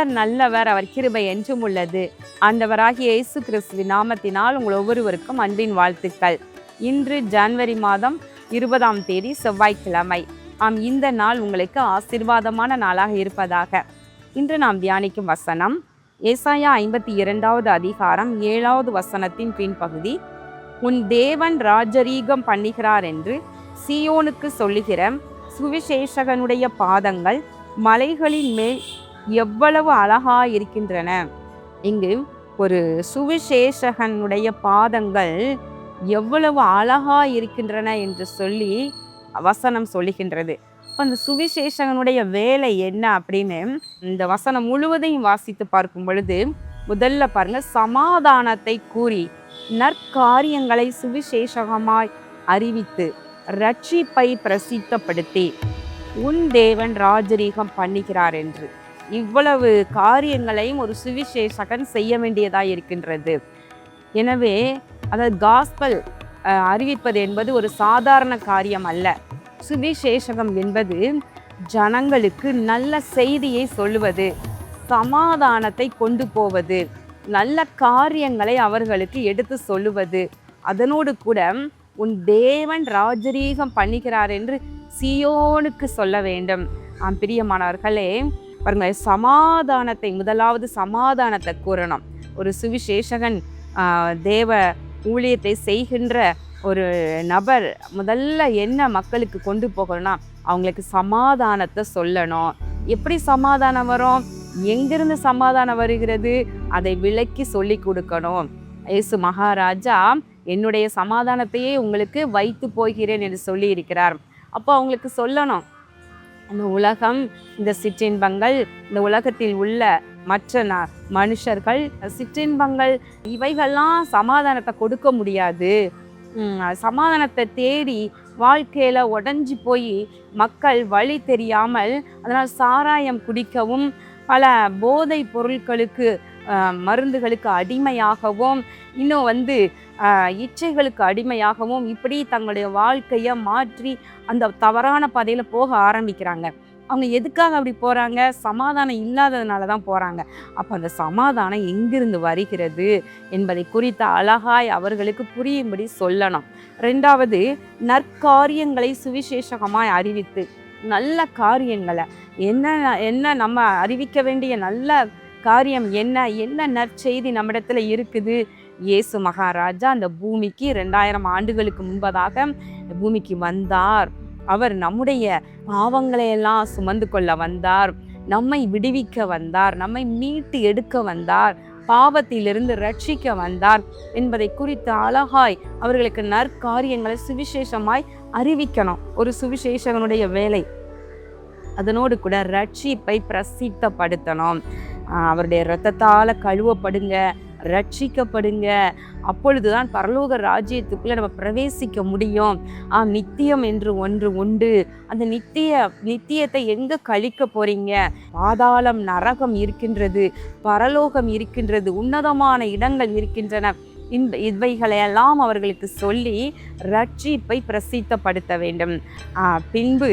கர்த்தர் நல்லவர், அவர் கிருபை என்றும் உள்ளது. ஆண்டவராகிய இயேசு கிறிஸ்துவின் நாமத்தினால் உங்கள் ஒவ்வொருவருக்கும் அன்பின் வாழ்த்துக்கள். இன்று ஜனவரி மாதம் 20ஆம் தேதி செவ்வாய்க்கிழமை. இந்த நாள் உங்களுக்கு ஆசீர்வாதமான நாளாக இருப்பதாக. இன்று நாம் தியானிக்கும் வசனம் ஏசாயா 52வது அதிகாரம் 7வது வசனத்தின் பின்பகுதி. உன் தேவன் ராஜரீகம் பண்ணுகிறார் என்று சீயோனுக்கு சொல்லுகிற சுவிசேஷகனுடைய பாதங்கள் மலைகளின் மேல் எவ்வளவு அழகா இருக்கின்றன. இங்கு ஒரு சுவிசேஷகனுடைய பாதங்கள் எவ்வளவு அழகா இருக்கின்றன என்று சொல்லி வசனம் சொல்லுகின்றது. அந்த சுவிசேஷகனுடைய வேலை என்ன அப்படின்னு இந்த வசனம் முழுவதையும் வாசித்து பார்க்கும் பொழுது, முதல்ல பாருங்க, சமாதானத்தை கூறி நற்காரியங்களை சுவிசேஷகமாய் அறிவித்து ரட்சிப்பை பிரசித்தப்படுத்தி உன் தேவன் ராஜரீகம் பண்ணுகிறார் என்று இவ்வளவு காரியங்களையும் ஒரு சுவிசேஷகன் செய்ய வேண்டியதாக இருக்கின்றது. எனவே அதாவது காஸ்பல் அறிவிப்பது என்பது ஒரு சாதாரண காரியம் அல்ல. சுவிசேஷகம் என்பது ஜனங்களுக்கு நல்ல செய்தியை சொல்லுவது, சமாதானத்தை கொண்டு போவது, நல்ல காரியங்களை அவர்களுக்கு எடுத்து சொல்லுவது. அதனோடு கூட உன் தேவன் ராஜரீகம் பண்ணுகிறார் என்று சீயோனுக்கு சொல்ல வேண்டும். பிரியமானவர்களே, பாருங்க, சமாதானத்தை, முதலாவது சமாதானத்தை கூறணும். ஒரு சுவிசேஷகன் தேவ ஊழியத்தை செய்கின்ற ஒரு நபர் முதல்ல என்ன மக்களுக்கு கொண்டு போகணும்னா அவங்களுக்கு சமாதானத்தை சொல்லணும். எப்படி சமாதானம் வரும், எங்கிருந்து சமாதானம் வருகிறது, அதை விளக்கி சொல்லி கொடுக்கணும். இயேசு மகாராஜா என்னுடைய சமாதானத்தையே உங்களுக்கு வைத்து போகிறேன் என்று சொல்லி இருக்கிறார். அப்போ அவங்களுக்கு சொல்லணும், இந்த உலகம், இந்த சிற்றின்பங்கள், இந்த உலகத்தில் உள்ள மற்ற மனுஷர்கள் சிற்றின்பங்கள் இவைகள்லாம் சமாதானத்தை கொடுக்க முடியாது. சமாதானத்தை தேடி வாழ்க்கையில் உடஞ்சி போய் மக்கள் வழி தெரியாமல் அதனால் சாராயம் குடிக்கவும் பல போதை பொருட்களுக்கு மருந்துகளுக்கு அடிமையாகவும் இன்னும் இச்சைகளுக்கு அடிமையாகவும் இப்படி தங்களுடைய வாழ்க்கையை மாற்றி அந்த தவறான பாதையில் போக ஆரம்பிக்கிறாங்க. அவங்க எதுக்காக அப்படி போகிறாங்க? சமாதானம் இல்லாததுனால தான் போகிறாங்க. அப்போ அந்த சமாதானம் எங்கிருந்து வருகிறது என்பதை குறித்த அழகாய் அவர்களுக்கு புரியும்படி சொல்லணும். 2வது, நற்காரியங்களை சுவிசேஷகமாய் அறிவித்து நல்ல காரியங்களை என்ன நம்ம அறிவிக்க வேண்டிய நல்ல காரியம் என்ன நற்செய்தி நம்மிடத்துல இருக்குது. இயேசு மகாராஜா அந்த பூமிக்கு 2000 ஆண்டுகளுக்கு முன்பதாக பூமிக்கு வந்தார். அவர் நம்முடைய பாவங்களை எல்லாம் சுமந்து கொள்ள வந்தார், நம்மை விடுவிக்க வந்தார், நம்மை மீட்டு எடுக்க வந்தார், பாவத்திலிருந்து ரட்சிக்க வந்தார் என்பதை குறித்து அழகாய் அவர்களுக்கு நற்காரியங்களை சுவிசேஷமாய் அறிவிக்கணும். ஒரு சுவிசேஷகனுடைய வேலை. அதனோடு கூட ரட்சிப்பை பிரசித்தப்படுத்தணும். அவருடைய இரத்தத்தால் கழுவப்படுங்க, ரட்சிக்கப்படுங்க, அப்பொழுதுதான் பரலோக ராஜ்யத்துக்குள்ளே நம்ம பிரவேசிக்க முடியும். நித்தியம் என்று ஒன்று உண்டு. அந்த நித்தியத்தை எங்கே கழிக்க போறீங்க? பாதாளம், நரகம் இருக்கின்றது, பரலோகம் இருக்கின்றது, உன்னதமான இடங்கள் இருக்கின்றன. இவைகளையெல்லாம் அவர்களுக்கு சொல்லி ரட்சிப்பை பிரசித்தப்படுத்த வேண்டும். பின்பு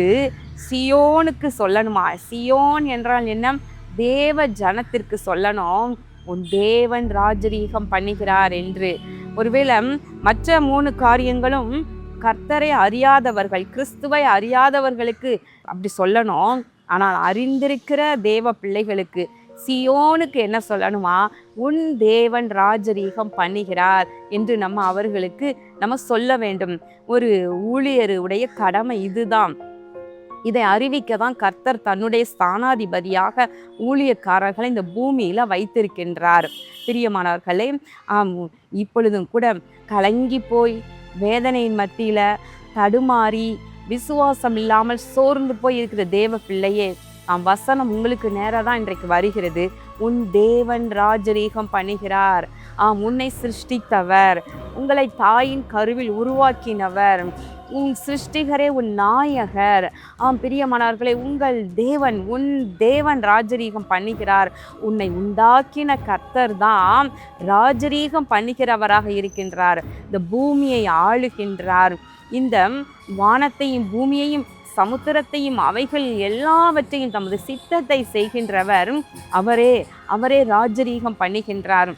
சியோனுக்கு சொல்லணுமா? சியோன் என்றால் என்ன? தேவ ஜனத்திற்கு சொல்லணும், உன் தேவன் ராஜரீகம் பண்ணுகிறார் என்று. ஒருவேளை மற்ற 3 காரியங்களும் கர்த்தரை அறியாதவர்கள், கிறிஸ்துவை அறியாதவர்களுக்கு அப்படி சொல்லணும். ஆனால் அறிந்திருக்கிற தேவ பிள்ளைகளுக்கு, சியோனுக்கு என்ன சொல்லணுமா? உன் தேவன் ராஜரீகம் பண்ணுகிறார் என்று அவர்களுக்கு நம்ம சொல்ல வேண்டும். ஒரு ஊழியருடைய கடமை இதுதான். இதை அறிவிக்க தான் கர்த்தர் தன்னுடைய ஸ்தானாதிபதியாக ஊழியக்காரர்களை இந்த பூமியில வைத்திருக்கின்றார். பிரியமானவர்களே, இப்பொழுதும் கூட கலங்கி போய் வேதனையின் மத்தியில தடுமாறி விசுவாசம் இல்லாமல் சோர்ந்து போய் இருக்கிற தேவ பிள்ளையே, வசனம் உங்களுக்கு நேராக தான் இன்றைக்கு வருகிறது. உன் தேவன் ராஜரீகம் பண்ணுகிறார். உன்னை சிருஷ்டித்தவர், உங்களை தாயின் கருவில் உருவாக்கினவர், உன் சிருஷ்டிகரே, உன் நாயகர். பிரியமானவர்களே, உன் தேவன் ராஜரீகம் பண்ணுகிறார். உன்னை உண்டாக்கின கர்த்தர் தான் ராஜரீகம் பண்ணுகிறவராக இருக்கின்றார். இந்த பூமியை ஆளுகின்றார். இந்த வானத்தையும் பூமியையும் சமுத்திரத்தையும் அவைகள் எல்லாவற்றையும் தமது சித்தத்தை செய்கின்றவர் அவரே ராஜரீகம் பண்ணுகின்றார்.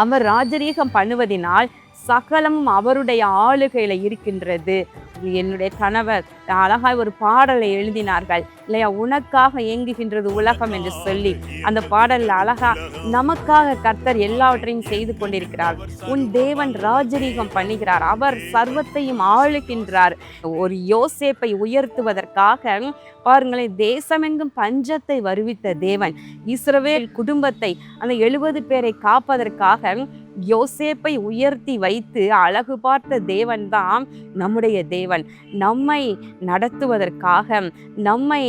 அவர் ராஜரீகம் பண்ணுவதினால் சகலமும் அவருடைய ஆளுகையில இருக்கின்றது. என்னுடைய கணவர் அழகாய் ஒரு பாடலை எழுதினார்கள் இல்லையா, உனக்காக இயங்குகின்றது உலகம் என்று சொல்லி. அந்த பாடல்ல அழகா நமக்காக கர்த்தர் எல்லாவற்றையும் செய்து கொண்டிருக்கிறார். உன் தேவன் ராஜரீகம் பண்ணுகிறார், அவர் சர்வத்தையும் ஆளுகின்றார். ஒரு யோசேப்பை உயர்த்துவதற்காக பாருங்களேன், தேசமெங்கும் பஞ்சத்தை வருவித்த தேவன் இஸ்ரவேல் குடும்பத்தை அந்த 70 பேரை காப்பதற்காக யோசேப்பை உயர்த்தி வைத்து அழகு பார்த்த தேவன் தான் நம்முடைய தேவன். நம்மை நடத்துவதற்காக, நம்மை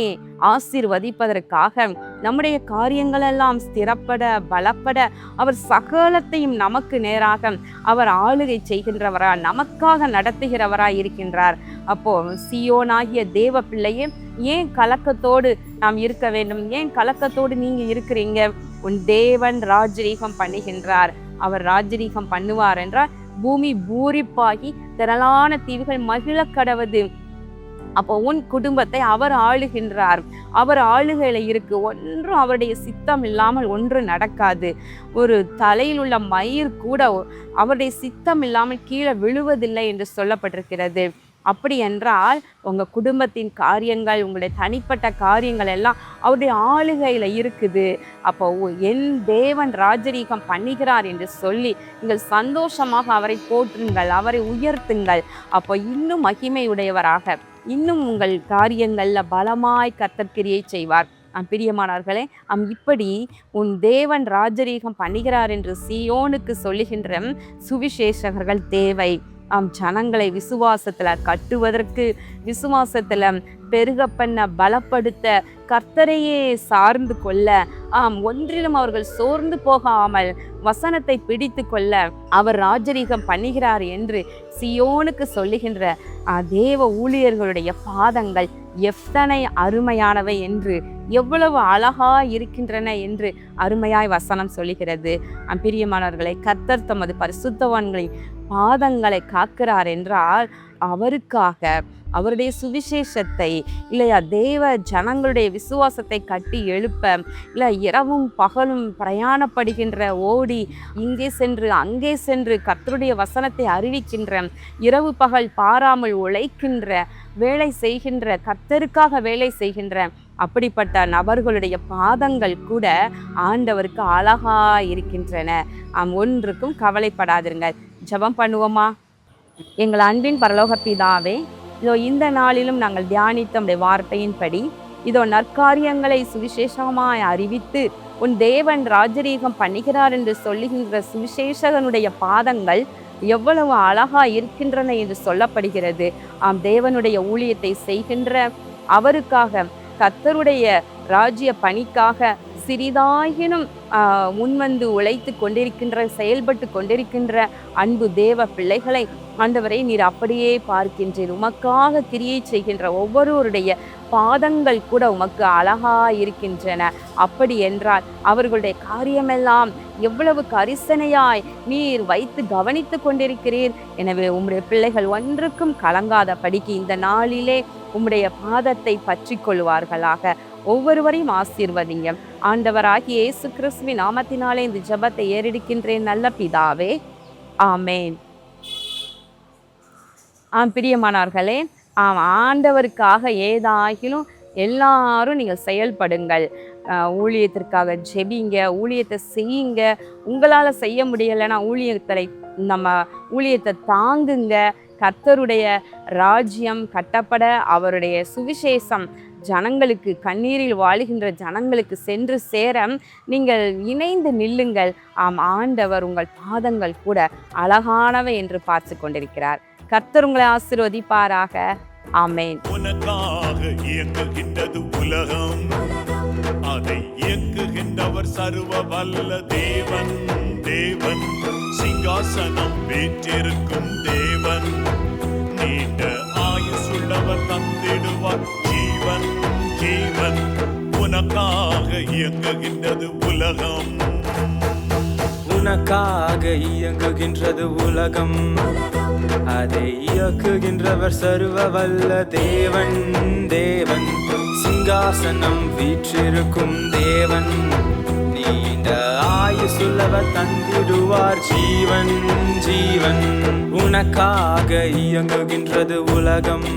ஆசீர்வதிப்பதற்காக, நம்முடைய காரியங்களெல்லாம் ஸ்திரப்பட பலப்பட அவர் சகலத்தையும் நமக்கு நேராக அவர் ஆளுகை செய்கின்றவரா, நமக்காக நடத்துகிறவராய் இருக்கின்றார். அப்போ சீயோனாகிய தேவ பிள்ளையே, ஏன் கலக்கத்தோடு நாம் இருக்க வேண்டும்? ஏன் கலக்கத்தோடு நீங்க இருக்கிறீங்க? உன் தேவன் ராஜரீகம் பண்ணுகின்றார். அவர் ராஜரீகம் பண்ணுவார் என்றால் பூமி பூரிப்பாகி திரளான தீவுகள் மகிழ கடவது. அப்போ உன் குடும்பத்தை அவர் ஆளுகின்றார். அவர் ஆளுகையில இருக்கு. ஒன்றும் அவருடைய சித்தம் இல்லாமல் ஒன்று நடக்காது. ஒரு தலையில் உள்ள மயிர் கூட அவருடைய சித்தம் இல்லாமல் கீழே விழுவதில்லை என்று சொல்லப்பட்டிருக்கிறது. அப்படி என்றால் உங்க குடும்பத்தின் காரியங்கள், உங்களுடைய தனிப்பட்ட காரியங்கள் எல்லாம் அவருடைய ஆளுகையில இருக்குது. அப்போ என் தேவன் ராஜரீகம் பண்ணுகிறார் என்று சொல்லி நீங்கள் சந்தோஷமாக அவரை போற்றுங்கள், அவரை உயர்த்துங்கள். அப்போ இன்னும் மகிமையுடையவராக, இன்னும் உங்கள் காரியங்கள்ல பலமாய் கர்த்தர் கிரியை செய்வார். பிரியமானவர்களே, இப்படி உன் தேவன் ராஜரீகம் பண்ணுகிறார் என்று சீயோனுக்கு சொல்லுகின்ற சுவிசேஷகர்கள் தேவை. ஜனங்களை விசுவாசத்துல கட்டுவதற்கு, விசுவாசத்துல பெருக பண்ண, பலப்படுத்த, கர்த்தரையே சார்ந்து கொள்ள, ஒன்றிலும் அவர்கள் சோர்ந்து போகாமல் வசனத்தை பிடித்து கொள்ள அவர் ராஜரீகம் பண்ணுகிறார் என்று சீயோனுக்கு சொல்லுகின்ற தேவ ஊழியர்களுடைய பாதங்கள் எத்தனை அருமையானவை என்று, எவ்வளவு அழகா இருக்கின்றன என்று அருமையாய் வசனம் சொல்லுகிறது. பிரியமானவர்களை, கர்த்தர் தமது பரிசுத்தவான்களின் பாதங்களை காக்கிறார் என்றால் அவருக்காக, அவருடைய சுவிசேஷத்தை இல்லையா, தேவ ஜனங்களுடைய விசுவாசத்தை கட்டி எழுப்ப, இல்லை இரவும் பகலும் பிரயாணப்படுகின்ற, ஓடி இங்கே சென்று அங்கே சென்று கர்த்தருடைய வசனத்தை அறிவிக்கின்ற, இரவு பகல் பாராமல் உழைக்கின்ற, வேலை செய்கின்ற, கர்த்தருக்காக வேலை செய்கின்ற அப்படிப்பட்ட நபர்களுடைய பாதங்கள் கூட ஆண்டவருக்கு அழகா இருக்கின்றன. ஒன்றுக்கும் கவலைப்படாதிருங்கள். ஜெபம் பண்ணுவோமா? எங்கள் அன்பின் பரலோக பிதாவே, இதோ இந்த நாளிலும் நாங்கள் தியானித்த நம்முடைய வார்த்தையின்படி இதோ நற்காரியங்களை சுவிசேஷமாய் அறிவித்து உன் தேவன் ராஜரீகம் பண்ணுகிறார் என்று சொல்லுகின்ற சுவிசேஷகனுடைய பாதங்கள் எவ்வளவு அழகா இருக்கின்றன என்று சொல்லப்படுகிறது. தேவனுடைய ஊழியத்தை செய்கின்ற அவருக்காக, கர்த்தருடைய ராஜ்ய பணிக்காக சிறிதாயினும் முன்வந்து உழைத்து கொண்டிருக்கின்ற, செயல்பட்டு கொண்டிருக்கின்ற அன்பு தேவ பிள்ளைகளை ஆண்டவரை நீர் அப்படியே பார்க்கின்றீர். உமக்காக கிரியை செய்கின்ற ஒவ்வொருவருடைய பாதங்கள் கூட உமக்கு அழகா இருக்கின்றன. அப்படி என்றால் அவர்களுடைய காரியமெல்லாம் எவ்வளவு கரிசனையாய் நீர் வைத்து கவனித்து கொண்டிருக்கிறீர். எனவே உம்முடைய பிள்ளைகள் ஒன்றுக்கும் கலங்காத படிக்கு இந்த நாளிலே உம்முடைய பாதத்தை பற்றி கொள்வார்களாக. ஒவ்வொருவரையும் ஆசீர்வதிங்க. ஆண்டவராகிய இயேசு கிறிஸ்துவின் நாமத்தினாலே இந்த ஜெபத்தை ஏறெடுக்கின்றேன் நல்ல பிதாவே, ஆமேன். பிரியமானவர்களே, ஆண்டவருக்காக ஏதாகிலும் எல்லாரும் நீங்கள் செயல்படுங்கள். ஊழியத்திற்காக ஜெபிங்க, ஊழியத்தை செய்யுங்க. உங்களால் செய்ய முடியலைன்னா ஊழியத்தை தாங்குங்க. கர்த்தருடைய ராஜ்யம் கட்டப்பட, அவருடைய சுவிசேஷம் ஜனங்களுக்கு, கண்ணீரில் வாழுகின்ற ஜனங்களுக்கு சென்று சேர நீங்கள் இணைந்து நில்லுங்கள். ஆண்டவர் உங்கள் பாதங்கள் கூட அழகானவை என்று பார்த்து கொண்டிருக்கிறார். கர்த்தர் உங்களை ஆசீர்வதிப்பாராக. ஆமென். உனக்காக இயங்குகின்றது உலகம், அதை இயக்குகின்றவர் சர்வ வல்ல தேவன். தேவன் சிங்காசனம் வீற்றிருக்கும் தேவன், நீண்ட ஆயுசுள்ளவர் தந்திடுவார் ஜீவன். ஜீவன் உனக்காக இயங்குகின்றது உலகம். உனக்காக இயங்குகின்றது உலகம், அதை இயக்குகின்றவர் சர்வ வல்ல தேவன். தேவன் சிங்காசனம் வீற்றிருக்கும் தேவன், நீண்ட ஆயுசுள்ளவர் தந்திடுவார் ஜீவன். ஜீவன் உனக்காக இயங்குகின்றது உலகம்.